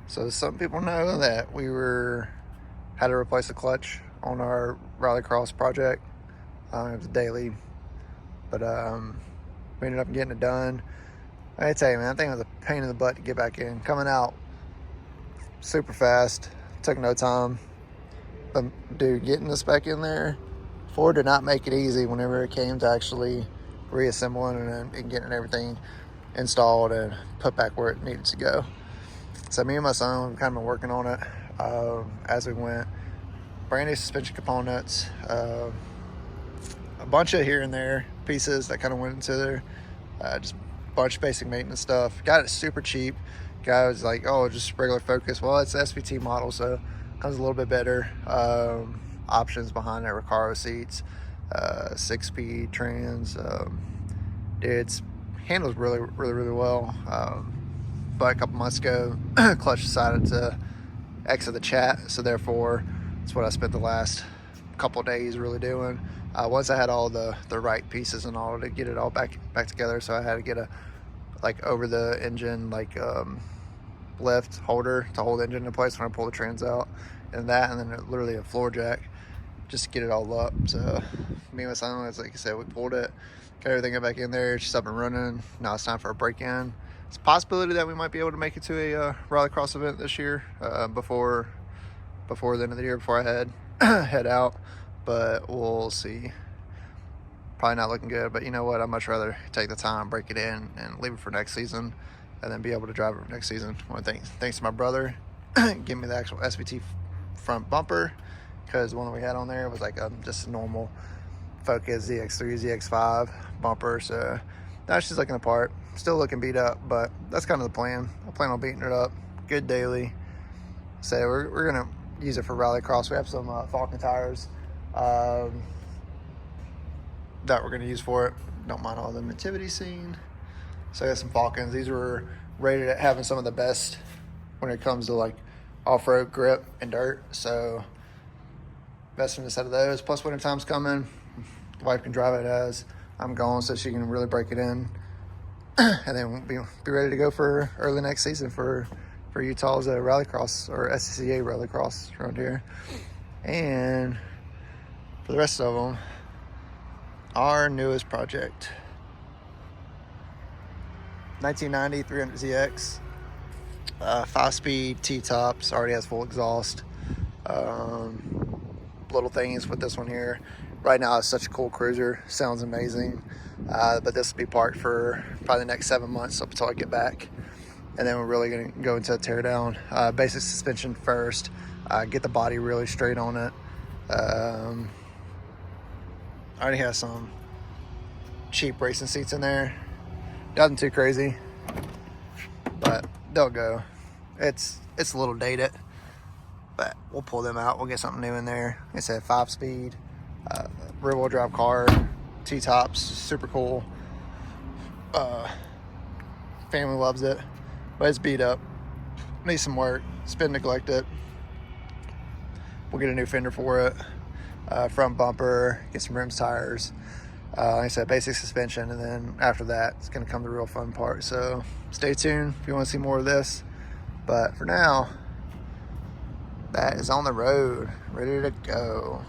So some people know that had to replace the clutch on our Rallycross project. It was daily, but we ended up getting it done. I tell you, man, that thing was a pain in the butt to get back in. Coming out super fast, took no time. But dude, getting this back in there, Ford did not make it easy whenever it came to actually reassembling and getting everything installed and put back where it needed to go. So me and my son kind of been working on it as we went. Brand new suspension components, a bunch of here and there pieces that kind of went into there, just a bunch of basic maintenance stuff. Got it super cheap. Guy was like, oh, just regular Focus. Well, it's an SVT model, so it comes a little bit better. Options behind it, Recaro seats, 6-speed trans. It handles really well. But a couple months ago, Clutch decided to exit the chat, so therefore that's what I spent the last couple of days really doing. Once I had all the right pieces and all to get it all back together, so I had to get a over the engine lift holder to hold the engine in place when I pull the trans out, and then literally a floor jack just to get it all up. So me and my son, like I said, we pulled it, got everything back in there, it's up and running. Now it's time for a break-in. It's a possibility that we might be able to make it to a Rallycross event this year, before the end of the year, before I head out, but we'll see. Probably not looking good, but you know what? I'd much rather take the time, break it in, and leave it for next season, and then be able to drive it next season. Well, thanks to my brother, give me the actual SVT front bumper, because the one that we had on there was just a normal Focus ZX3, ZX5 bumper. So now she's looking apart, still looking beat up, but that's kind of the plan. I plan on beating it up good daily. So we're gonna use it for Rallycross. We have some Falcon tires that we're gonna use for it. Don't mind all the nativity scene. So I got some Falcons. These were rated at having some of the best when it comes to off-road grip and dirt. So best in a set of those. Plus winter time's coming. The wife can drive it as I'm gone, so she can really break it in, and then we'll be ready to go for early next season for Utah's Rallycross, or SCCA Rallycross around here. And for the rest of them, our newest project, 1990 300ZX, 5-speed T-tops, already has full exhaust. Little things with this one here. Right now it's such a cool cruiser, sounds amazing, but this will be parked for probably the next 7 months up until I get back, and then we're really going to go into a tear down. Basic suspension first, get the body really straight on it. I already have some cheap racing seats in there, nothing too crazy, but they'll go. It's a little dated, but we'll pull them out. We'll get something new in there. Like I said, 5-speed, rear-wheel drive car, T-tops, super cool. Family loves it, but it's beat up. Needs some work. It's been neglected. We'll get a new fender for it, front bumper, get some rims, tires. Like I said, basic suspension, and then after that, it's going to come the real fun part. So stay tuned if you want to see more of this. But for now, that is on the road, ready to go.